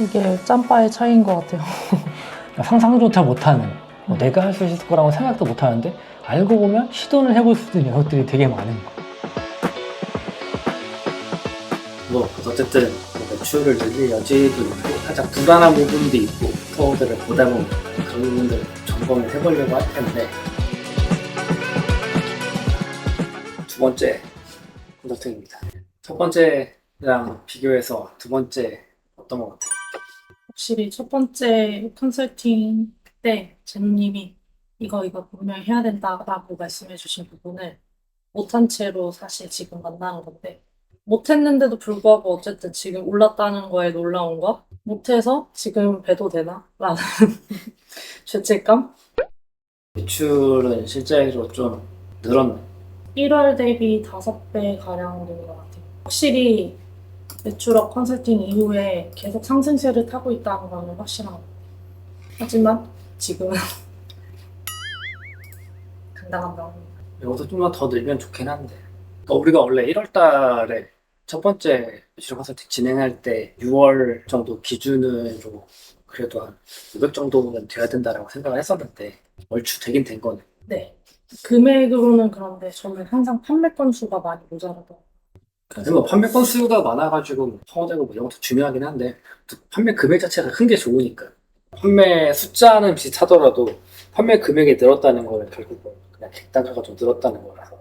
이게 짬바의 차이인 것 같아요. 상상조차 못하는 내가 할 수 있을 거라고 생각도 못하는데 알고 보면 시도를 해볼 수 있는 녀석들이 되게 많은 거. 어쨌든 매출을 늘릴 여지도 있고 살짝 불안한 부분도 있고 서울들을 보다 보면 그런 부분들 점검을 해보려고 할 텐데, 두 번째 컨설팅입니다. 첫 번째랑 비교해서 두 번째 어떤 것 같아요? 확실히 첫 번째 컨설팅 때 제노님이 이거 분명히 해야 된다라고 말씀해 주신 부분을 못한 채로 사실 지금 만나는 건데, 못했는데도 불구하고 어쨌든 지금 올랐다는 거에 놀라운 거, 못해서 지금 배도 되나? 라는 죄책감? 매출은 실제로 좀 늘었네. 1월 대비 5배 가량 되는 것 같아요. 확실히 매출업 컨설팅 이후에 계속 상승세를 타고 있다는 건 확실한 것 같아요. 하지만 지금은 간당간당. 여기서 좀만 더 늘면 좋긴 한데, 우리가 원래 1월 달에 첫 번째 매출 컨설팅 진행할 때 6월 정도 기준으로 그래도 한 500 정도는 돼야 된다라고 생각을 했었는데 얼추 되긴 된 거네. 네. 금액으로는 그런데 저는 항상 판매 건수가 많이 모자라더라고요. 근데 뭐 판매 건수가 많아가지고 성화되고 뭐 이런 것도 중요하긴 한데 또 판매 금액 자체가 큰 게 좋으니까. 판매 숫자는 비슷하더라도 판매 금액이 늘었다는 거는 결국은 그냥 객단가가 좀 늘었다는 거라서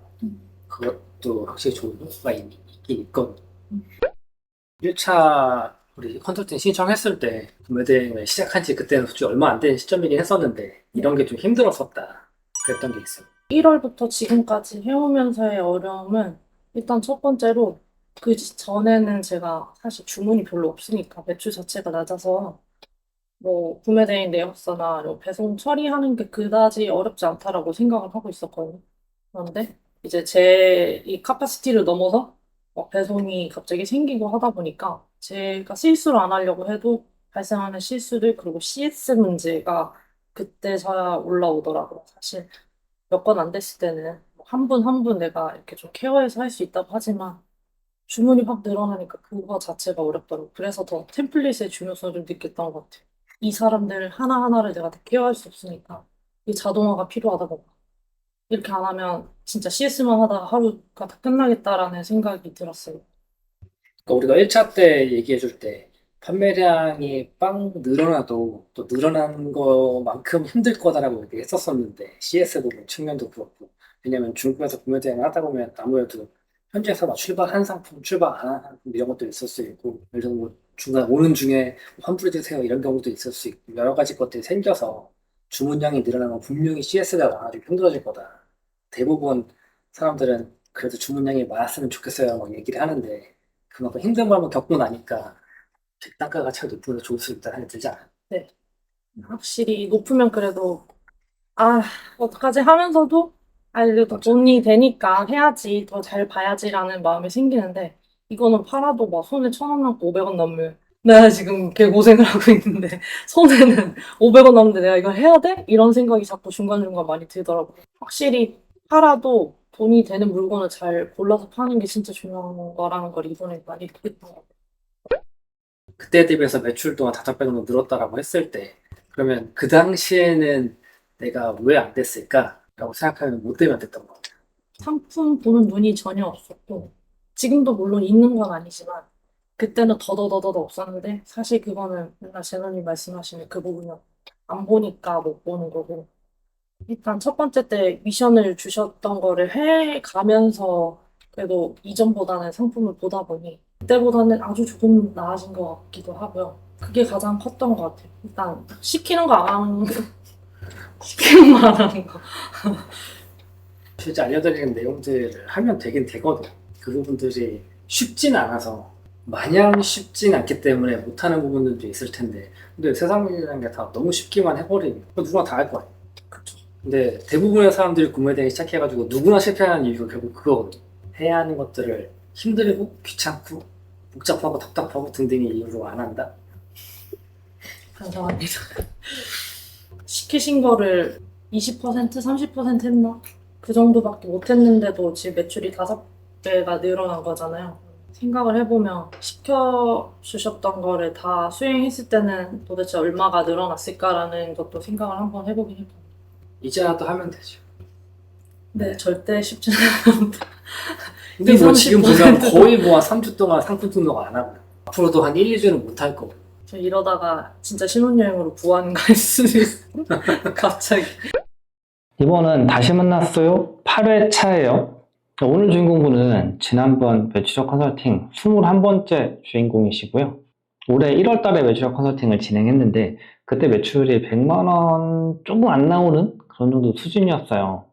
그것도 확실히 좋은 효과가 있긴 있거든. 1차 우리 컨설팅 신청했을 때 구매대행을 시작한 지 그때는 솔직히 얼마 안 된 시점이긴 했었는데 이런 게 좀 힘들었었다 그랬던 게 있어요. 1월부터 지금까지 해오면서의 어려움은 일단 첫 번째로 그 전에는 제가 사실 주문이 별로 없으니까 매출 자체가 낮아서 뭐 구매 대행 내역서나 이런 배송 처리하는 게 그다지 어렵지 않다라고 생각을 하고 있었거든요. 그런데 이제 제 이 카파시티를 넘어서 배송이 갑자기 생기고 하다 보니까 제가 실수를 안 하려고 해도 발생하는 실수들 그리고 CS 문제가 그때서야 올라오더라고요. 사실 몇 건 안 됐을 때는 한 분 한 분 내가 이렇게 좀 케어해서 할 수 있다고 하지만 주문이 확 늘어나니까 그거 자체가 어렵더라고요. 그래서 더 템플릿의 중요성을 좀 느꼈던 것 같아요. 이 사람들 하나하나를 내가 다 케어할 수 없으니까 이 자동화가 필요하다 보니까 이렇게 안 하면 진짜 CS만 하다가 하루가 다 끝나겠다라는 생각이 들었어요. 그러니까 우리가 1차 때 얘기해 줄 때 판매량이 빵 늘어나도 또 늘어난 것만큼 힘들 거다라고 얘기했었었는데 CS 부분 측면도 그렇고, 왜냐면 중국에서 구매 대행을 하다 보면 아무래도 현지에서 막 출발한 상품, 출발 안 한 상품 이런 것도 있을 수 있고, 예를 들어 뭐 중간 오는 중에 환불해 주세요 이런 경우도 있을 수 있고 여러 가지 것들이 생겨서 주문량이 늘어나면 분명히 CS가 많아지고 힘들어질 거다. 대부분 사람들은 그래도 주문량이 많았으면 좋겠어요 막 얘기를 하는데 그만큼 힘든 걸 한번 겪고 나니까 객단가가 차이 높으면 좋을 수 있다는 생각이 들지 않아요? 네. 확실히 높으면 그래도 아, 어떡하지 하면서도 아, 그래도 맞아. 돈이 되니까 해야지, 더 잘 봐야지라는 마음이 생기는데 이거는 팔아도 막 손에 1,000원 남고 500원 남으면 내가 지금 개고생을 하고 있는데 손에는 500원 남는데 내가 이걸 해야 돼? 이런 생각이 자꾸 중간중간 많이 들더라고요. 확실히 팔아도 돈이 되는 물건을 잘 골라서 파는 게 진짜 중요한 거라는 걸 이번에 많이 느꼈던 것 같아요. 그때 대비해서 매출 또한 5배 정도 늘었다라고 했을 때 그러면 그 당시에는 내가 왜 안 됐을까라고 생각하면 뭐 때문에 안 됐던 것 같아요. 상품 보는 눈이 전혀 없었고 지금도 물론 있는 건 아니지만 그때는 더더더더 없었는데 사실 그거는 맨날 제노님 말씀하시는 그 부분은 안 보니까 못 보는 거고 일단 첫 번째 때 미션을 주셨던 거를 해 가면서 그래도 이전보다는 상품을 보다 보니 그때보다는 아주 조금 나아진 것 같기도 하고요. 그게 가장 컸던 것 같아요. 일단 시키는 거 안 하는 거, 시키는 거 안 하는 거. 실제 알려드리는 내용들을 하면 되긴 되거든. 그 부분들이 쉽진 않아서 마냥 쉽진 않기 때문에 못하는 부분들도 있을 텐데 근데 세상이라는 게 다 너무 쉽기만 해버리면 누구나 다 할 거야. 그쵸. 근데 대부분의 사람들이 구매되기 시작해가지고 누구나 실패하는 이유가 결국 그거거든. 해야 하는 것들을 힘들고 귀찮고 복잡하고 답답하고 등등의 이유로 안 한다. 반성합니다. 시키신 거를 20%, 30% 했나? 그 정도밖에 못 했는데도 지금 매출이 5배가 늘어난 거잖아요. 생각을 해보면 시켜주셨던 거를 다 수행했을 때는 도대체 얼마가 늘어났을까라는 것도 생각을 한번 해보긴 해요. 이제라도 하면 되죠. 네, 절대 쉽지는 않은데. 근데 뭐 지금 보면 30% 거의 뭐 한 3주 동안 상품 등록 안 하고 앞으로도 한 1, 2주는 못 할 거고. 저 이러다가 진짜 신혼여행으로 부안 갈 수도 있어. 갑자기. 이번은 다시 만났어요 8회 차예요. 오늘 주인공분은 지난번 매출력 컨설팅 21번째 주인공이시고요. 올해 1월 달에 매출력 컨설팅을 진행했는데 그때 매출이 100만 원 조금 안 나오는 그런 정도 수준이었어요.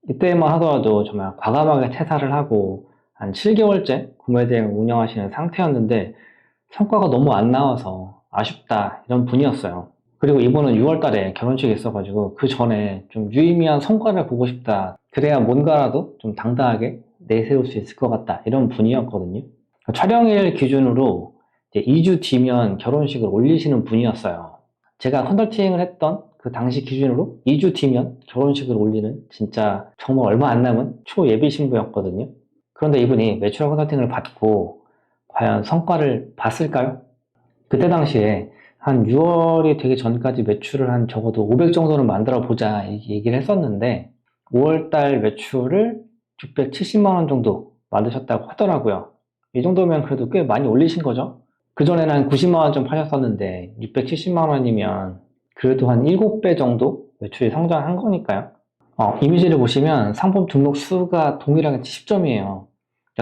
이때만 하더라도 정말 과감하게 퇴사를 하고 한 7개월째 구매대행을 운영하시는 상태였는데 성과가 너무 안 나와서 아쉽다 이런 분이었어요. 그리고 이번은 6월 달에 결혼식이 있어가지고 그 전에 좀 유의미한 성과를 보고 싶다. 그래야 뭔가라도 좀 당당하게 내세울 수 있을 것 같다. 이런 분이었거든요. 촬영일 기준으로 이제 2주 뒤면 결혼식을 올리시는 분이었어요. 제가 컨설팅을 했던 그 당시 기준으로 2주 뒤면 결혼식을 올리는 진짜 정말 얼마 안 남은 초예비 신부였거든요. 그런데 이분이 매출형 컨설팅을 받고 과연 성과를 봤을까요? 그때 당시에 한 6월이 되기 전까지 매출을 한 적어도 500 정도는 만들어 보자 얘기를 했었는데 5월달 매출을 670만 원 정도 만드셨다고 하더라고요. 이 정도면 그래도 꽤 많이 올리신 거죠. 그전에는 한 90만 원 좀 파셨었는데 670만 원이면 그래도 한 7배 정도 매출이 성장한 거니까요. 이미지를 보시면 상품 등록 수가 동일하게 70점이에요.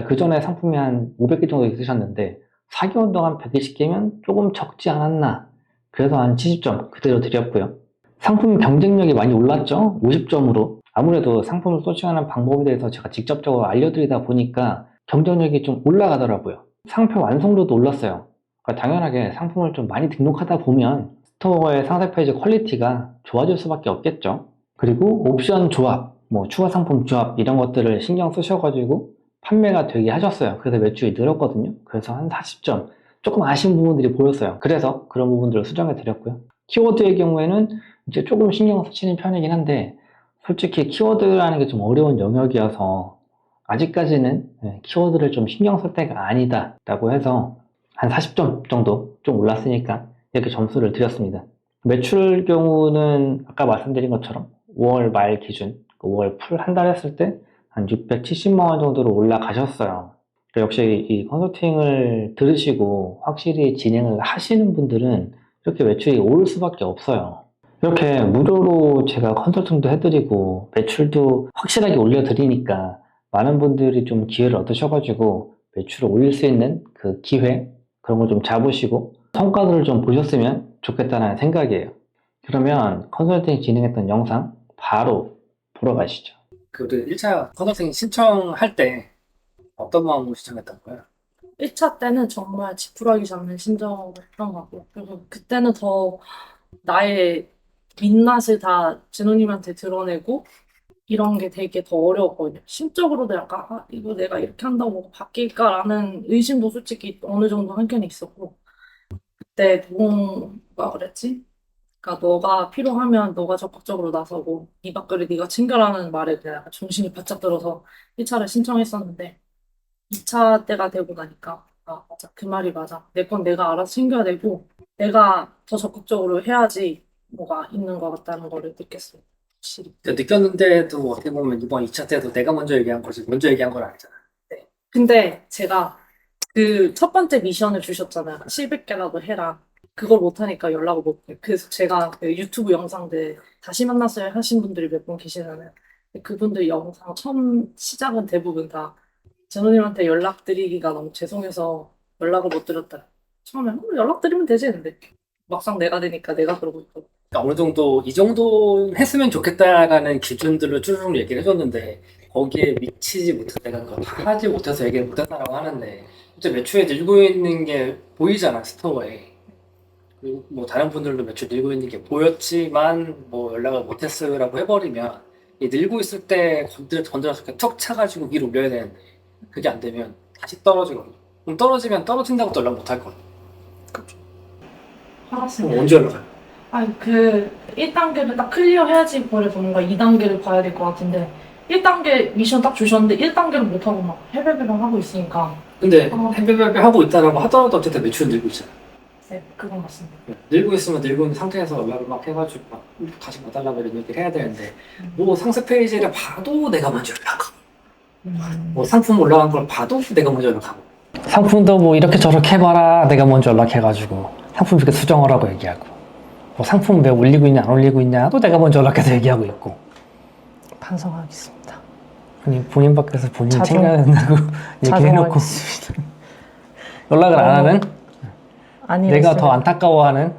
그 전에 상품이 한 500개 정도 있으셨는데 4개월 동안 120개면 조금 적지 않았나. 그래서 한 70점 그대로 드렸고요. 상품 경쟁력이 많이 올랐죠? 50점으로. 아무래도 상품을 소싱하는 방법에 대해서 제가 직접적으로 알려드리다 보니까 경쟁력이 좀 올라가더라고요. 상표 완성도도 올랐어요. 그러니까 당연하게 상품을 좀 많이 등록하다 보면 스토어의 상세 페이지 퀄리티가 좋아질 수밖에 없겠죠. 그리고 옵션 조합, 뭐 추가 상품 조합 이런 것들을 신경 쓰셔가지고 판매가 되게 하셨어요. 그래서 매출이 늘었거든요. 그래서 한 40점. 조금 아쉬운 부분들이 보였어요. 그래서 그런 부분들을 수정해 드렸고요. 키워드의 경우에는 이제 조금 신경 쓰시는 편이긴 한데 솔직히 키워드라는 게 좀 어려운 영역이어서 아직까지는 키워드를 좀 신경 쓸 때가 아니다 라고 해서 한 40점 정도 좀 올랐으니까 이렇게 점수를 드렸습니다. 매출 경우는 아까 말씀드린 것처럼 5월 말 기준 5월 풀 한 달 했을 때 한 670만 원 정도로 올라가셨어요. 역시 이 컨설팅을 들으시고 확실히 진행을 하시는 분들은 이렇게 매출이 오를 수밖에 없어요. 이렇게 무료로 제가 컨설팅도 해드리고 매출도 확실하게 올려드리니까 많은 분들이 좀 기회를 얻으셔가지고 매출을 올릴 수 있는 그 기회 그런 걸 좀 잡으시고 성과들을 좀 보셨으면 좋겠다는 생각이에요. 그러면 컨설팅 진행했던 영상 바로 보러 가시죠. 그 1차 컨설팅 신청할 때 어떤 마음으로 신청했던 거예요? 1차 때는 정말 지푸라기 잡는 심정을 했던 것 같고, 그리고 그때는 더 나의 민낯을 다 진호님한테 드러내고, 이런 게 되게 더 어려웠거든요. 심적으로도 약간, 이거 내가 이렇게 한다고 뭐가 바뀔까라는 의심도 솔직히 어느 정도 한켠에 있었고, 그때 누군가 그랬지? 그러니까 너가 필요하면 너가 적극적으로 나서고, 네 밥그릇 네가 챙겨라는 말에 그냥 약간 정신이 바짝 들어서 1차를 신청했었는데, 2차 때가 되고 나니까, 맞아. 그 말이 맞아. 내 건 내가 알아서 챙겨야 되고, 내가 더 적극적으로 해야지 뭐가 있는 것 같다는 거를 느꼈어요. 확실히. 느꼈는데도 어떻게 보면 이번 2차 때도 내가 먼저 얘기한 거지 먼저 얘기한 건 아니잖아. 네. 근데 제가 그 첫 번째 미션을 주셨잖아요. 700개라도 해라. 그걸 못하니까 연락을 못해요. 그래서 제가 그 유튜브 영상들 다시 만났어요 하신 분들이 몇 분 계시잖아요. 근데 그분들 영상 처음 시작은 대부분 다 제노님한테 연락드리기가 너무 죄송해서 연락을 못 드렸다. 처음에 연락드리면 되지 근데 막상 내가 되니까 내가 그러고 있고. 그러니까 어느 정도 이 정도 했으면 좋겠다라는 기준들로 쭈르륵 얘기를 해줬는데 거기에 미치지 못해서 내가 그거 다 하지 못해서 얘기를 못했다라고 하는데 진짜 매출에 늘고 있는 게 보이잖아 스토어에. 그리고 뭐 다른 분들도 매출 늘고 있는 게 보였지만 뭐 연락을 못했어요라고 해버리면 이 늘고 있을 때 건드려서 이렇게 툭 차가지고 위로 올려야 되는데 그게 안 되면 다시 떨어지거든요. 그럼 떨어지면 떨어진다고 또 연락 못 할 거거든요. 그럼 언제 연락해요? 아니, 그 1단계를 딱 클리어 해야지 그걸 뭔가 2단계를 봐야 될 것 같은데 1단계 미션 딱 주셨는데 1단계를 못하고 막 해배배랑 하고 있으니까 근데 햄베베베 하고 있다라고 하더라도 어쨌든 매출은 늘고 있잖아. 네, 그건 맞습니다. 늘고 있으면 늘고 있는 상태에서 연락을 막 해가지고 막 다시 봐달라고 이런 얘기를 해야 되는데 뭐 상세 페이지를 봐도 내가 먼저 연락하고 뭐 상품 올라간 걸 봐도 내가 먼저 연락하고 상품도 뭐 이렇게 저렇게 해봐라 내가 먼저 연락해가지고 상품 이렇게 수정하라고 얘기하고 뭐 상품 왜 올리고 있냐 안 올리고 있냐도 내가 먼저 연락해서 얘기하고 있고 반성하겠습니다. 아니 본인 밖에서 본인이 자중- 챙겨야 된다고 얘기해놓고 자중하겠습니다. 연락을 안 하는 아니 내가 더 안타까워하는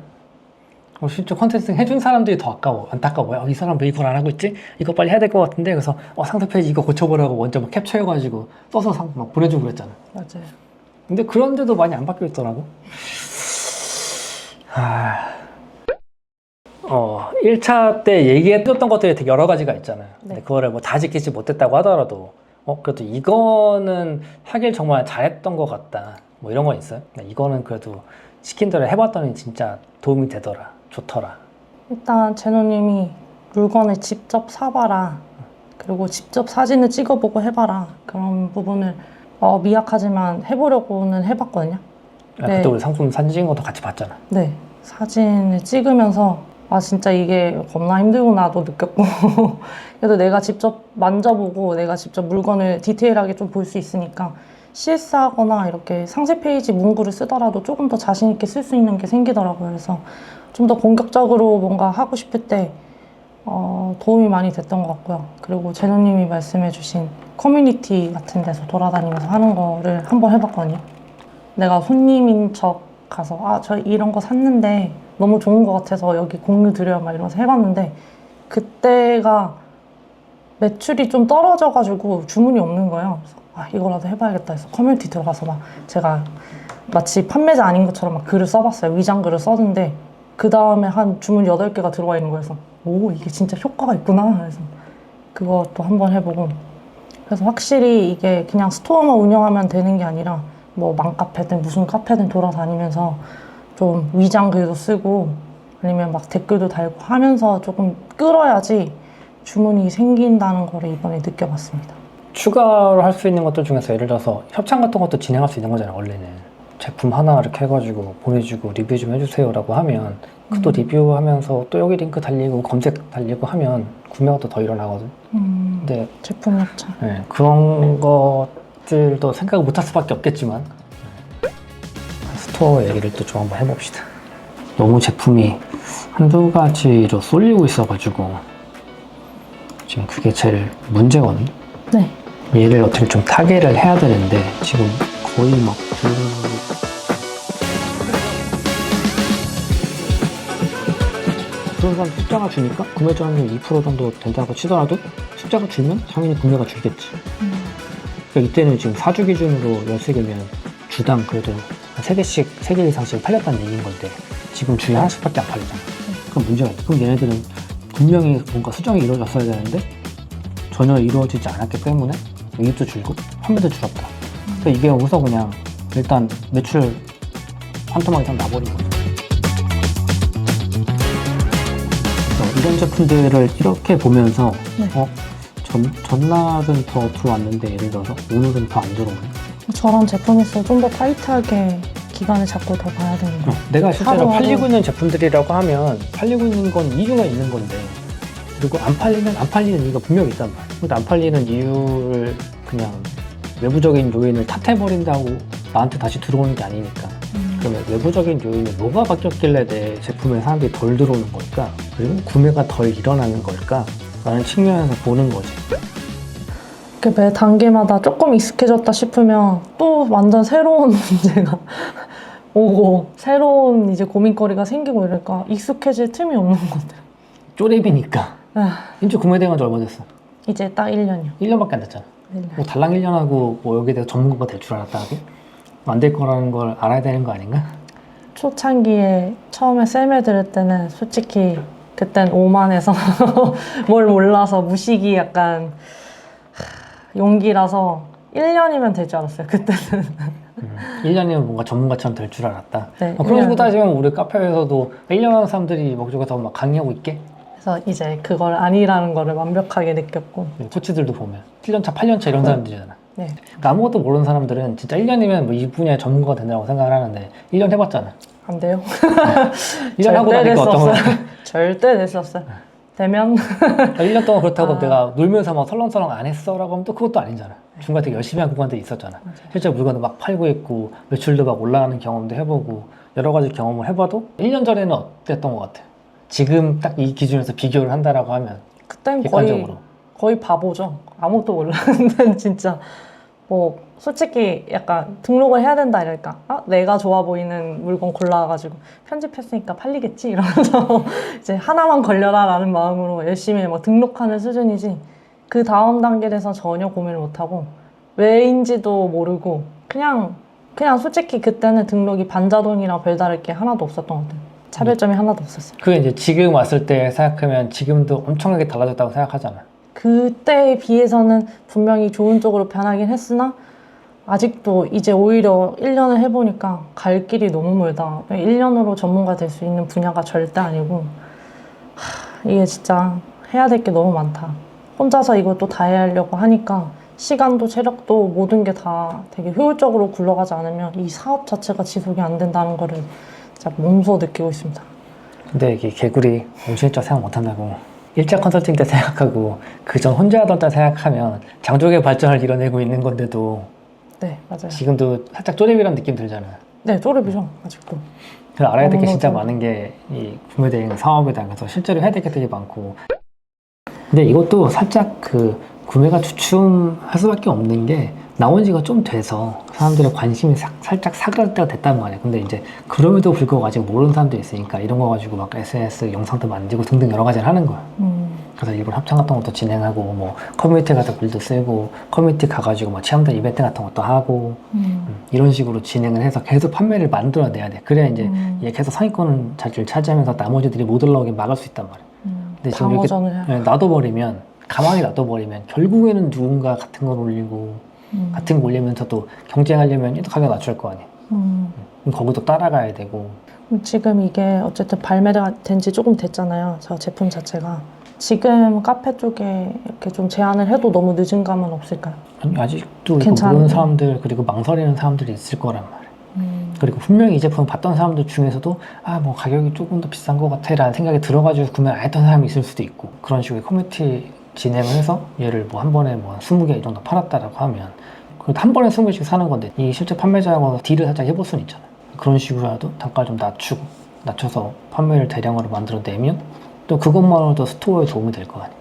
실제 컨텐츠 해준 사람들이 더 안타까워요. 이 사람 왜 이걸 안 하고 있지? 이거 빨리 해야 될 것 같은데 그래서 상세 페이지 이거 고쳐보라고 먼저 막 캡처해가지고 써서 막 보내주고 그랬잖아. 맞아요. 근데 그런데도 많이 안 바뀌어 있더라고. 1차 때 얘기했던 것들이 되게 여러 가지가 있잖아요. 근데 네. 그거를 뭐 다 지키지 못했다고 하더라도, 그래도 이거는 하길 정말 잘했던 것 같다. 뭐 이런 건 있어요? 이거는 그래도 시킨 대로 해봤더니 진짜 도움이 되더라. 좋더라. 일단 제노님이 물건을 직접 사봐라. 그리고 직접 사진을 찍어보고 해봐라. 그런 부분을 미약하지만 해보려고는 해봤거든요. 네. 그때 우리 상품 사진 찍은 것도 같이 봤잖아. 네. 사진을 찍으면서 진짜 이게 겁나 힘들구나도 느꼈고 그래도 내가 직접 만져보고 내가 직접 물건을 디테일하게 좀 볼 수 있으니까 CS 하거나 이렇게 상세 페이지 문구를 쓰더라도 조금 더 자신 있게 쓸 수 있는 게 생기더라고요. 그래서 좀 더 공격적으로 뭔가 하고 싶을 때 도움이 많이 됐던 것 같고요. 그리고 제노님이 말씀해주신 커뮤니티 같은 데서 돌아다니면서 하는 거를 한번 해봤거든요. 내가 손님인 척 가서 저 이런 거 샀는데 너무 좋은 것 같아서 여기 공유 드려요 막 이러면서 해봤는데 그때가 매출이 좀 떨어져가지고 주문이 없는 거예요. 그래서 이거라도 해봐야겠다 해서 커뮤니티 들어가서 막 제가 마치 판매자 아닌 것처럼 막 글을 써봤어요. 위장 글을 썼는데 그 다음에 한 주문 8개가 들어와 있는 거여서 오 이게 진짜 효과가 있구나. 그래서 그것도 한번 해보고 그래서 확실히 이게 그냥 스토어만 운영하면 되는 게 아니라 뭐 맘카페든 무슨 카페든 돌아다니면서 좀 위장 글도 쓰고 아니면 막 댓글도 달고 하면서 조금 끌어야지 주문이 생긴다는 거를 이번에 느껴봤습니다. 추가로 할 수 있는 것들 중에서 예를 들어서 협찬 같은 것도 진행할 수 있는 거잖아요. 원래는 제품 하나 이렇게 해가지고 보내주고 리뷰 좀 해주세요 라고 하면 또 리뷰하면서 또 여기 링크 달리고 검색 달리고 하면 구매가 또 더 일어나거든. 근데 제품 협찬. 그런 것들도 생각을 못할 수밖에 없겠지만 스토어 얘기를 또 좀 한번 해봅시다. 너무 제품이 한두 가지로 쏠리고 있어가지고 지금 그게 제일 문제거든. 네. 얘를 어떻게 좀 타개를 해야 되는데 지금 거의 막 그런 사람 숫자가 주니까 구매 전환율 2% 정도 된다고 치더라도 숫자가 줄면 당연히 구매가 줄겠지. 그러니까 이때는 지금 4주 기준으로 13개면 주당 그래도 한 3개씩, 3개 이상씩 팔렸다는 얘기인 건데 지금 주에 하나씩밖에 안 팔리잖아. 그럼 문제가 있다. 그럼 얘네들은 분명히 뭔가 수정이 이루어졌어야 되는데 전혀 이루어지지 않았기 때문에 이익도 줄고 판매도 줄었다. 그러니까 이게 여기서 그냥 일단 매출 한 토막 이상 나버린 거죠. 그래서 이런 제품들을 이렇게 보면서 네. 전날은 더 들어왔는데 예를 들어서 오늘은 더 안 들어오네. 저런 제품 있어서 좀 더 타이트하게 기간을 잡고 더 봐야 되는 거. 내가 실제로 하루하루. 팔리고 있는 제품들이라고 하면 팔리고 있는 건 이유가 있는 건데 그리고 안 팔리면 안 팔리는 이유가 분명히 있단 말이야. 근데 안 팔리는 이유를 그냥 외부적인 요인을 탓해버린다고 나한테 다시 들어오는 게 아니니까. 그러면 외부적인 요인이 뭐가 바뀌었길래 내 제품에 사람들이 덜 들어오는 걸까? 그리고 구매가 덜 일어나는 걸까? 라는 측면에서 보는 거지. 매 단계마다 조금 익숙해졌다 싶으면 또 완전 새로운 문제가 오고 새로운 이제 고민거리가 생기고 이러니까 익숙해질 틈이 없는 것 같아요. 쪼렙이니까. 인주 구매대행한 지 얼마 됐어? 이제 딱 1년이요. 1년밖에 안 됐잖아. 뭐 달랑 1년하고 뭐 여기에 대해서 전문가가 될 줄 알았다 하고 안 될 거라는 걸 알아야 되는 거 아닌가? 초창기에 처음에 쌤에 들을 때는 솔직히 그땐 오만해서 뭘 몰라서 무식이 약간 용기라서 1년이면 될 줄 알았어요. 그때는. 1년이면 뭔가 전문가처럼 될 줄 알았다. 네, 그런 식으로 1년. 따지면 우리 카페에서도 1년 하는 사람들이 목적에서 막 강의하고 있게? 그래서 이제 그걸 아니라는 거를 완벽하게 느꼈고. 코치들도 보면 7년차, 8년차 이런 사람들이잖아. 네. 그러니까 아무것도 모르는 사람들은 진짜 1년이면 뭐 이 분야의 전문가가 된다고 생각을 하는데 1년 해봤잖아. 안 돼요. 1년 하고 절대 나니까 될 수 어떤 거야? 없어요. 절대 될 수 없어요. 되면 1년 동안 그렇다고 아. 내가 놀면서 막 설렁설렁 안 했어 라고 하면 또 그것도 아니잖아. 중간에 되게 열심히 한 구간들이 있었잖아. 맞아요. 실제 물건을 막 팔고 있고 매출도 막 올라가는 경험도 해보고 여러 가지 경험을 해봐도 1년 전에는 어땠던 것 같아? 지금 딱 이 기준에서 비교를 한다라고 하면 그땐 객관적으로 거의 바보죠. 아무것도 몰랐는데 진짜 뭐 솔직히 약간 등록을 해야 된다 이러니까 내가 좋아 보이는 물건 골라가지고 편집했으니까 팔리겠지 이러면서 이제 하나만 걸려라 라는 마음으로 열심히 뭐 등록하는 수준이지 그 다음 단계에서 전혀 고민을 못하고 왜인지도 모르고 그냥 솔직히 그때는 등록이 반자동이랑 별다를 게 하나도 없었던 것 같아요. 차별점이 하나도 없었어요. 그게 이제 지금 왔을 때 생각하면 지금도 엄청나게 달라졌다고 생각하잖아. 그때에 비해서는 분명히 좋은 쪽으로 변하긴 했으나 아직도 이제 오히려 1년을 해보니까 갈 길이 너무 멀다. 1년으로 전문가 될 수 있는 분야가 절대 아니고 이게 진짜 해야 될 게 너무 많다. 혼자서 이것도 다 해야 하려고 하니까 시간도 체력도 모든 게 다 되게 효율적으로 굴러가지 않으면 이 사업 자체가 지속이 안 된다는 거를 진짜 몸소 느끼고 있습니다. 근데 이게 개구리 온실적 생각 못한다고 1차 컨설팅 때 생각하고 그 전 혼자 하던 때 생각하면 장족의 발전을 이뤄내고 있는 건데도 네, 맞아요. 지금도 살짝 쪼렙이라는 느낌 들잖아. 네, 쪼렙이죠, 아직도. 그래서 알아야 될 게 진짜 너무너무 많은 게 이 구매 대행 사업에 대해서 실제로 해야 될 게 되게 많고. 근데 이것도 살짝 그 구매가 주춤할 수밖에 없는 게 나온 지가 좀 돼서 사람들의 관심이 살짝 사그랄 때가 됐단 말이야. 근데 이제 그럼에도 불구하고 아직 모르는 사람도 있으니까 이런 거 가지고 막 SNS 영상도 만들고 등등 여러 가지를 하는 거야. 그래서 일부러 합창 같은 것도 진행하고 뭐 커뮤니티 같은 글도 쓰고 커뮤니티 가가지고 뭐 체험단 이벤트 같은 것도 하고 이런 식으로 진행을 해서 계속 판매를 만들어내야 돼. 그래야 이제 얘 계속 상위권을 자리를 차지하면서 나머지들이 못 올라오게 막을 수 있단 말이야. 근데 지금 이렇게 방어전을 해야 놔둬버리면 가만히 놔둬버리면 결국에는 누군가 같은 걸 올리고 같은 거 올리면서 또 경쟁하려면 또 가격 낮출 거 아니야. 그럼 거기도 따라가야 되고. 지금 이게 어쨌든 발매가 된 지 조금 됐잖아요. 저 제품 자체가. 지금 카페 쪽에 이렇게 좀 제안을 해도 너무 늦은 감은 없을까요? 아니, 아직도 이거 괜찮은데. 모르는 사람들 그리고 망설이는 사람들이 있을 거란 말이야. 그리고 분명히 이 제품 봤던 사람들 중에서도 뭐 가격이 조금 더 비싼 것 같아 라는 생각이 들어가지고 구매를 안 했던 사람이 있을 수도 있고 그런 식으로 커뮤니티 진행을 해서 얘를 뭐 한 번에 뭐 20개 이 정도 팔았다라고 하면 그래도 한 번에 20개씩 사는 건데 이 실제 판매자하고 딜을 살짝 해볼 수는 있잖아. 그런 식으로라도 단가를 좀 낮춰서 판매를 대량으로 만들어내면 또 그것만으로도 스토어에 도움이 될 거 아니야.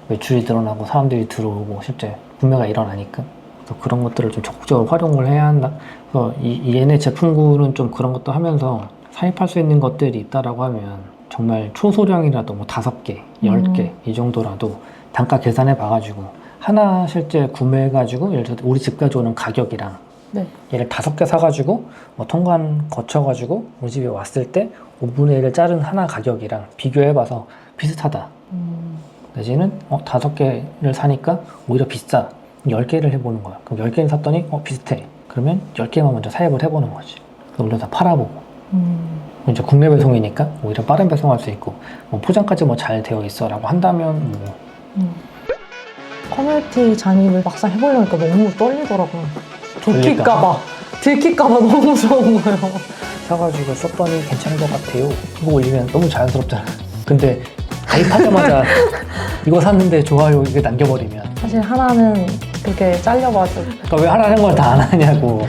매출이 늘어나고 사람들이 들어오고 실제 구매가 일어나니까 그래서 그런 것들을 좀 적극적으로 활용을 해야 한다. 그래서 얘네 제품군은 좀 그런 것도 하면서 사입할 수 있는 것들이 있다라고 하면 정말 초소량이라도 뭐 5개, 10개 이 정도라도 단가 계산해 봐가지고 하나 실제 구매해가지고 예를 들어 우리 집까지 오는 가격이랑 네. 얘를 5개 사가지고 뭐 통관 거쳐가지고 우리 집에 왔을 때 5분의 1을 자른 하나 가격이랑 비교해봐서 비슷하다. 내지는 5개를 사니까 오히려 비싸. 10개를 해보는 거야. 그럼 10개를 샀더니 비슷해. 그러면 10개만 먼저 사입을 해보는 거지. 물론 다 팔아보고. 이제 국내 배송이니까 오히려 빠른 배송할 수 있고 뭐 포장까지 뭐 잘 되어 있어 라고 한다면 뭐 커뮤니티 잔입을 막상 해보려니까 너무 떨리더라고요. 들킬까봐. 들킬까봐 너무 무서운 거예요. 사가지고 썼더니 괜찮은 것 같아요. 그거 올리면 너무 자연스럽잖아. 근데 가입하자마자 이거 샀는데 좋아요 이게 남겨버리면 사실 하나는 그게 잘려가지고 그러니까 왜 하라는 걸 다 안 하냐고.